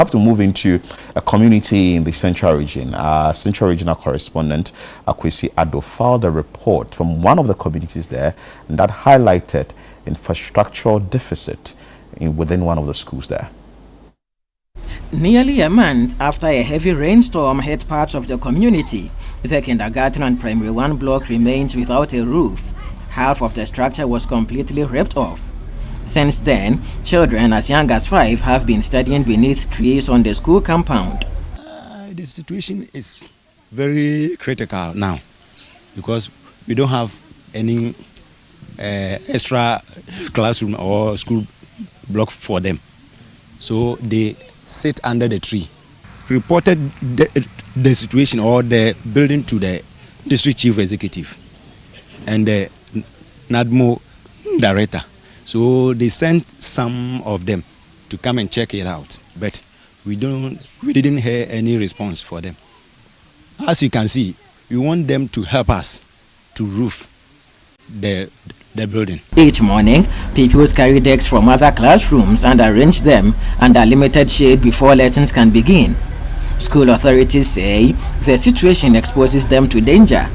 have to move into a community in the Central Region. Our Central Regional correspondent, Akwesi Ado, filed a report from one of the communities there that highlighted infrastructural deficit within one of the schools there. Nearly a month after a heavy rainstorm hit parts of the community, the kindergarten and primary 1 block remains without a roof. Half of the structure was completely ripped off. Since then, children as young as 5 have been studying beneath trees on the school compound. The situation is very critical now because we don't have any extra classroom or school block for them. So they sit under the tree. Reported the situation or the building to the district chief executive and the NADMO director. So they sent some of them to come and check it out, but we didn't hear any response for them. As you can see, we want them to help us to roof the building. Each morning, pupils carry decks from other classrooms and arrange them under limited shade before lessons can begin. School authorities say the situation exposes them to danger.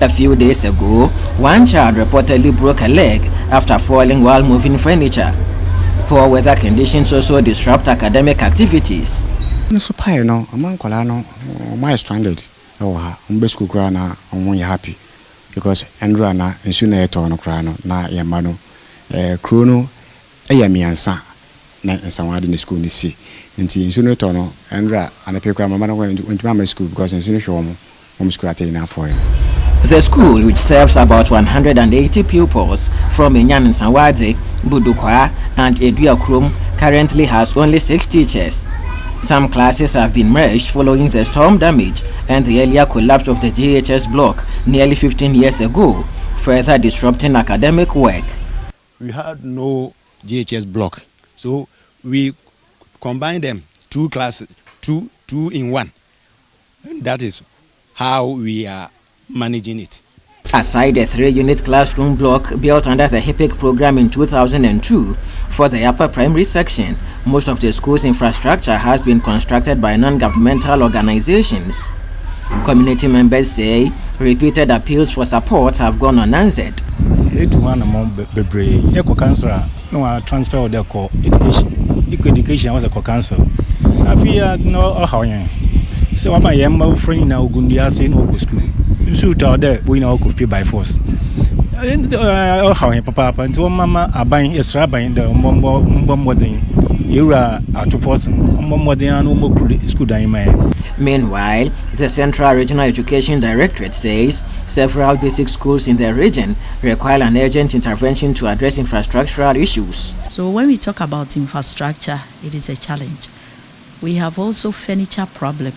A few days ago, one child reportedly broke a leg after falling while moving furniture. Poor weather conditions also disrupt academic activities. I'm stranded. I'm school grana. I'm happy because Andrew na nsuna eto no krano na yamano krono eyamiansa na Nsawadze ni school ni si nti nsuna eto no Andrew anapekwa mama no ntuma school because nsuna hwomo school atena for him. The school, which serves about 180 pupils from Enyan Nsawadze, Budukwa, and Eduakrum, currently has only 6 teachers. Some classes have been merged following the storm damage and the earlier collapse of the GHS block nearly 15 years ago, further disrupting academic work. We had no GHS block, so we combined them, 2 classes, two in one. And that is how we are managing it. Aside a 3-unit classroom block built under the HIPIC program in 2002 for the upper primary section, most of the school's infrastructure has been constructed by non-governmental organizations. Community members say repeated appeals for support have gone unanswered. Transfer the education was a co-council. So I'm a friend now Gundia saying no school. You shoot out there we know could feel by force. How papa and to mama are buying extra buying the modding. You are out of force and school diamond. Meanwhile, the Central Regional Education Directorate says several basic schools in the region require an urgent intervention to address infrastructural issues. So when we talk about infrastructure, it is a challenge. We have also furniture problem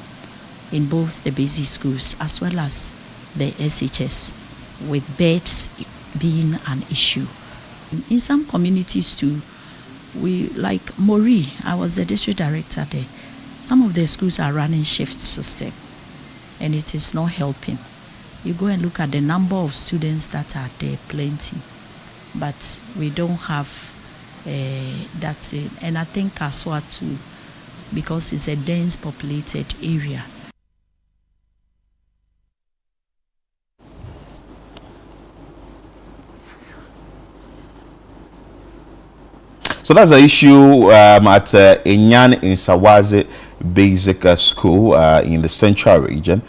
in both the basic schools as well as the SHS, with beds being an issue. In some communities too, we like Mori, I was the district director there. Some of the schools are running shift system and it is not helping. You go and look at the number of students that are there, plenty, but we don't have that. And I think Kaswa too, because it's a dense populated area. So that's the issue at Enyan Nsawadze Basic School in the Central Region.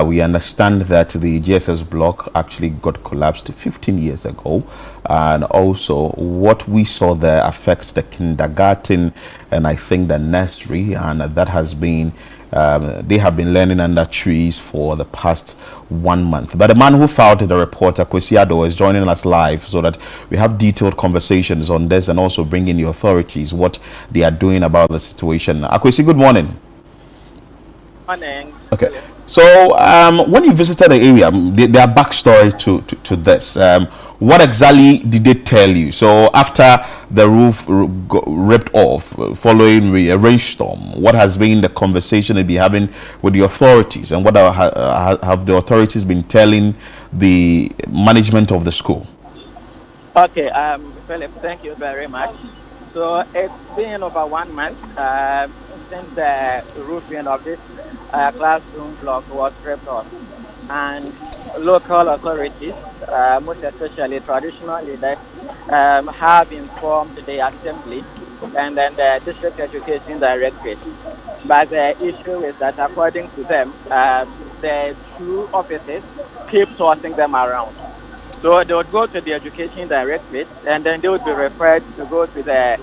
We understand that the GSS block actually got collapsed 15 years ago, and also what we saw there affects the kindergarten and I think the nursery, and that has been they have been learning under trees for the past 1 month. But the man who filed the report, Akwesi Ado, is joining us live so that we have detailed conversations on this and also bring in the authorities what they are doing about the situation. Akwesi, good morning. Morning. Okay. So when you visited the area, their backstory to this, what exactly did they tell you? So after the roof got ripped off following a rainstorm, what has been the conversation they've been having with the authorities, and what have the authorities been telling the management of the school? Okay, Philip, thank you very much. So it's been over 1 month. since the roofing of this classroom block was stripped off, and local authorities, most especially traditional leaders, have informed the assembly and then the district education directorate. But the issue is that according to them, the two offices keep tossing them around. So they would go to the education directorate, and then they would be referred to go to the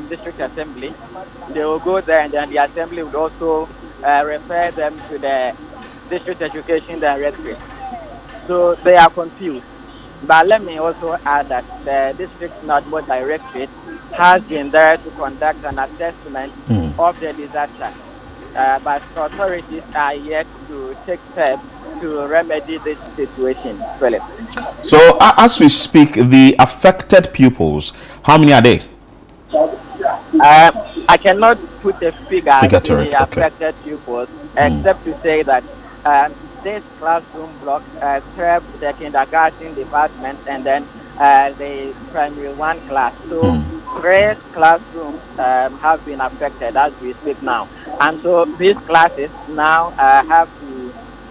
district assembly. They will go there, and then the assembly would also refer them to the district education directorate. So they are confused. But let me also add that the district NADMO directorate has been there to conduct an assessment of the disaster. But authorities are yet to take steps to remedy this situation, Philip. So as we speak, the affected pupils, how many are they? I cannot put a figure to the affected pupils, except to say that this classroom block served the kindergarten department and then the primary one class. So 3 classrooms have been affected as we speak now. And so these classes now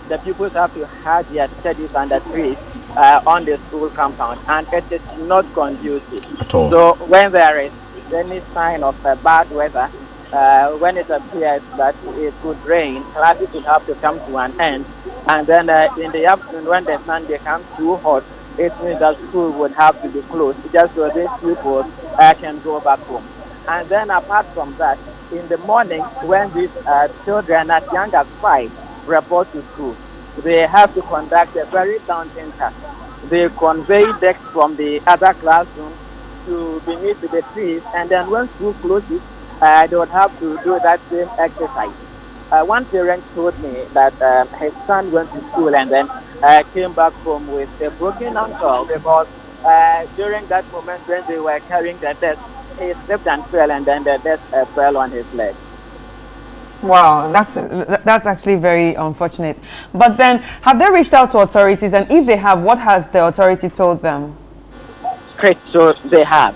the pupils have to have their studies under trees on the school compound, and it is not conducive at all. So when there is any sign of bad weather, when it appears that it could rain, classes would have to come to an end. And then in the afternoon, when the sun becomes too hot, it means that school would have to be closed just so these people can go back home. And then apart from that, in the morning, when these children as young as 5 report to school, they have to conduct a very daunting task. They convey desks from the other classrooms to beneath the trees, and then when school closes, they would have to do that same exercise. One parent told me that his son went to school and then came back home with a broken ankle because during that moment when they were carrying the desk, he slipped and fell, and then the desk fell on his leg. Wow, that's actually very unfortunate. But then, have they reached out to authorities? And if they have, what has the authority told them? Great, so they have.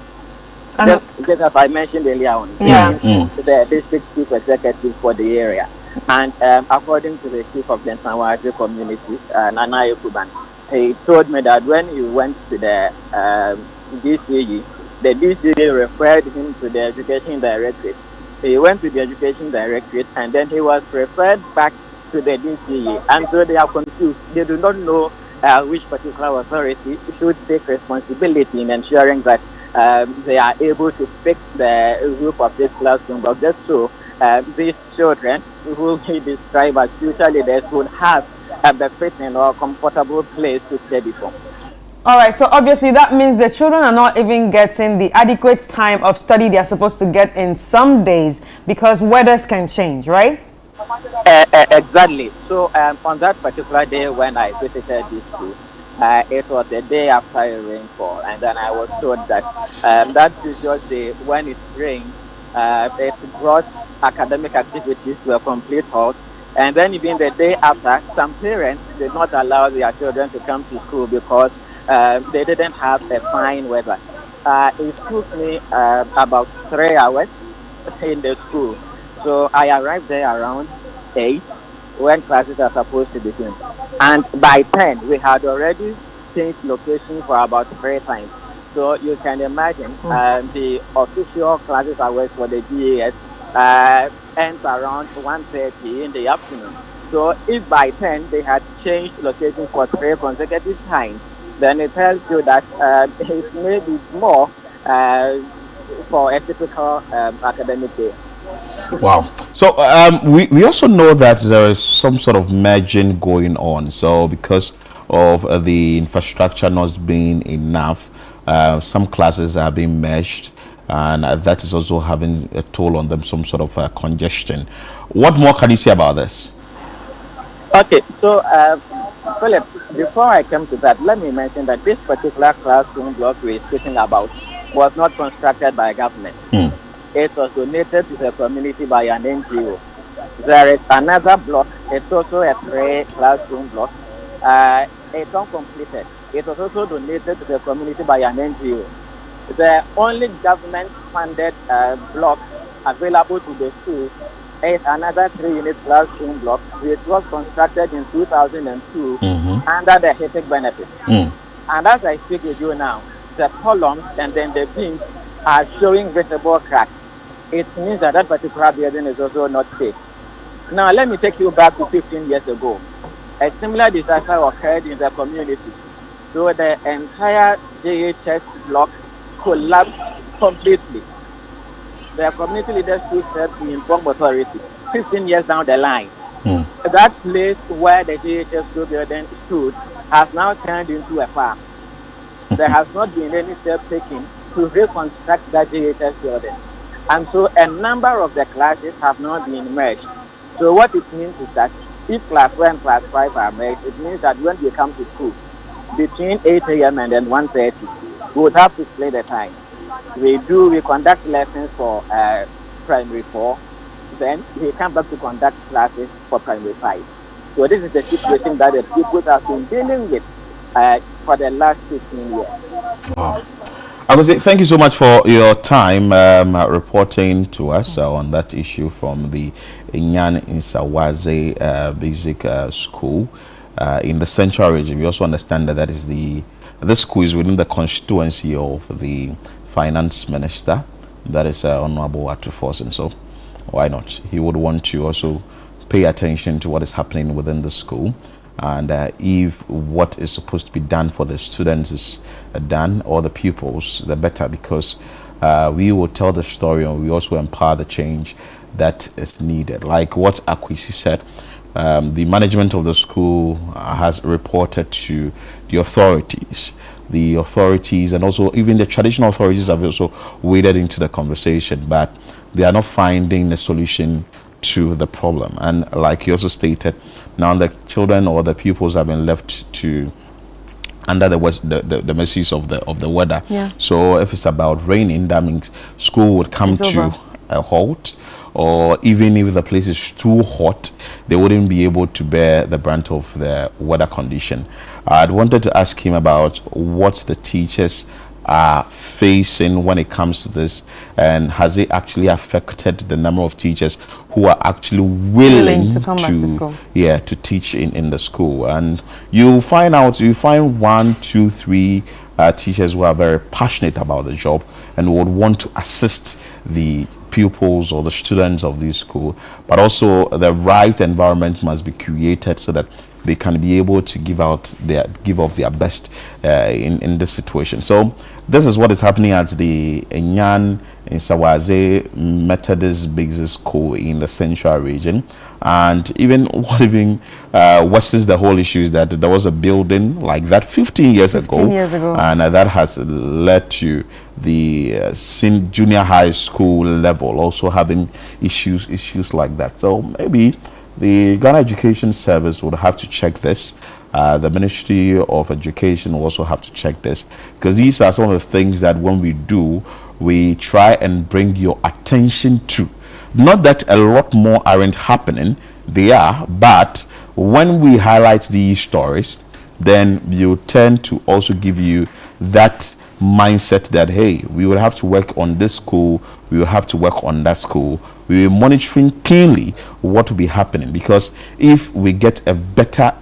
Just as I mentioned earlier on, the district chief executive for the area. And according to the chief of the Nsawadze community, Nana Ekuban, he told me that when he went to the DCE, the DCE referred him to the education directorate. He went to the education directorate, and then he was referred back to the DCE. And so they are confused. They do not know which particular authority should take responsibility in ensuring that they are able to fix the roof of this classroom. But just so these children who we describe as future leaders would have a befitting or comfortable place to study from. All right, so obviously that means the children are not even getting the adequate time of study they are supposed to get in some days because weathers can change, right? Exactly. So on that particular day when I visited this school, it was the day after a rainfall, and then I was told that that previous day when it rained, it brought academic activities to a complete halt. And then even the day after, some parents did not allow their children to come to school because they didn't have a fine weather. It took me about 3 hours in the school. So I arrived there around 8 when classes are supposed to begin. And by 10, we had already changed location for about 3 times. So you can imagine the official classes hours for the GAS ends around 1:30 in the afternoon. So if by 10 they had changed location for 3 consecutive times, then it tells you that it may be more for a typical academic day. Wow. So we also know that there is some sort of merging going on. So because of the infrastructure not being enough, some classes are being merged, and that is also having a toll on them, some sort of congestion. What more can you say about this? Okay, so Philip, before I come to that, let me mention that this particular classroom block we're speaking about was not constructed by government. It was donated to the community by an NGO. There is another block. It's also a 3-classroom block. It's uncompleted. It was also donated to the community by an NGO. The only government-funded block available to the school is another 3-unit classroom block, which was constructed in 2002 under the HIPIC benefit. And as I speak with you now, the columns and then the beams are showing visible cracks. It means that that particular building is also not safe. Now, let me take you back to 15 years ago. A similar disaster occurred in the community. So the entire JHS block collapsed completely. The community leaders took steps to inform authorities 15 years down the line. That place where the JHS school building stood has now turned into a farm. There has not been any step taken to reconstruct that JHS building. And so a number of the classes have not been merged. So what it means is that if class 4 and class 5 are merged, it means that when they come to school between 8 a.m. and then 1:30, we would have to split the time. We conduct lessons for primary 4, then we come back to conduct classes for primary 5. So this is the situation that the people have been dealing with for the last 15 years. Wow. I would say thank you so much for your time reporting to us on that issue from the Enyan Nsawadze Basic School in the Central Region. We also understand that this school is within the constituency of the Finance Minister, that is Honorable Atufos, and so why not? He would want to also pay attention to what is happening within the school. And if what is supposed to be done for the students is done, or the pupils, the better, because we will tell the story and we also empower the change that is needed. Like what Akwisi said, the management of the school has reported to the authorities. The authorities and also even the traditional authorities have also waded into the conversation, but they are not finding a solution to the problem. And like you also stated, now the children or the pupils have been left to under the mercies of the weather. Yeah. So if it's about raining, that means school would come to a halt, or even if the place is too hot, they wouldn't be able to bear the brunt of the weather condition. I'd wanted to ask him about what the teachers are facing when it comes to this, and has it actually affected the number of teachers who are actually willing to come back to school? Yeah, to teach in the school. And you find 1, 2, 3 teachers who are very passionate about the job and would want to assist the pupils or the students of this school, but also the right environment must be created so that they can be able to give off their best in this situation. So this is what is happening at the Enyan Nsawadze Methodist Basic School in the Central Region. And what worsens the whole issue is that there was a building like that 15 years ago, and that has led to the junior high school level also having issues like that. So maybe the Ghana Education Service would have to check this. The Ministry of Education will also have to check this, because these are some of the things that when we do, we try and bring your attention to. Not that a lot more aren't happening, they are, but when we highlight these stories, then you tend to also give you that mindset that, hey, we will have to work on this school, we will have to work on that school. We are monitoring keenly what will be happening, because if we get a better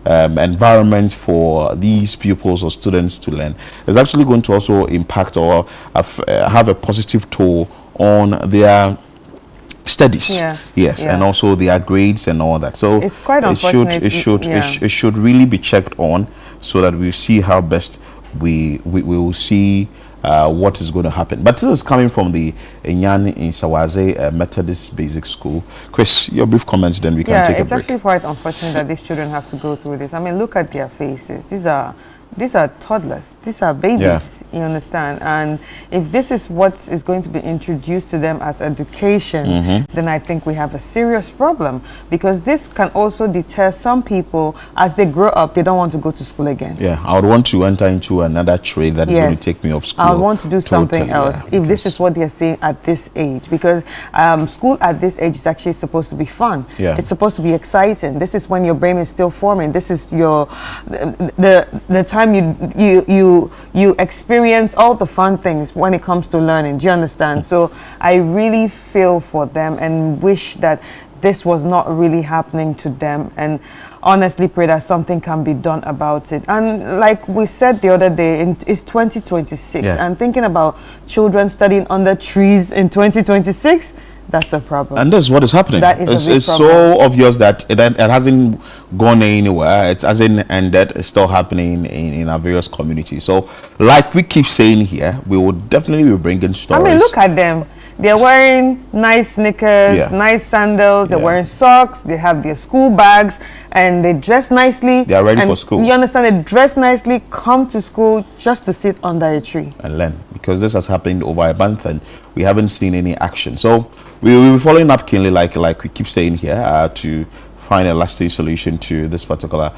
environment for these pupils or students to learn, it's actually going to also impact or have a positive toll on their studies. Yes, and also their grades and all that. So it's quite unfortunate. It should really be checked on, so that we see how best we will see what is going to happen. But this is coming from the Enyan Nsawadze Methodist Basic School. Chris, your brief comments, then we can take a break. It's actually quite unfortunate that these children have to go through this. I mean, look at their faces. These are toddlers. These are babies. You understand? And if this is what is going to be introduced to them as education, then I think we have a serious problem, because this can also deter some people as they grow up. They don't want to go to school again. Yeah, I would want to enter into another trade that is going to take me off school. I want to do something else if this is what they're saying at this age, because school at this age is actually supposed to be fun. It's supposed to be exciting. This is when your brain is still forming. This is the time time you experience all the fun things when it comes to learning. Do you understand? So I really feel for them and wish that this was not really happening to them, and honestly pray that something can be done about it. And like we said the other day, it's 2026, and thinking about children studying under trees in 2026, that's a problem. And that's what is happening. That is a big it's problem. so obvious that it hasn't gone anywhere. It hasn't ended. It's still happening in our various communities. So like we keep saying here, we will definitely be bringing stories. I mean, look at them. They're wearing nice sneakers, nice sandals, they're wearing socks, they have their school bags, and they dress nicely. They are ready for school. You understand? They dress nicely, come to school just to sit under a tree. And learn. Because this has happened over a month and we haven't seen any action. So we will be following up keenly, like we keep saying here, to find a lasting solution to this particular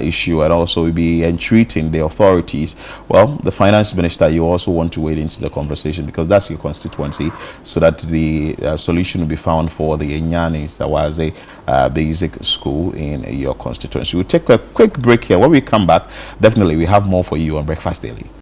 issue, and also we'll be entreating the authorities. Well, the finance minister, you also want to wade into the conversation because that's your constituency, so that the solution will be found for the Enyan Nsawadze basic school in your constituency. We'll take a quick break here. When we come back, definitely we have more for you on Breakfast Daily.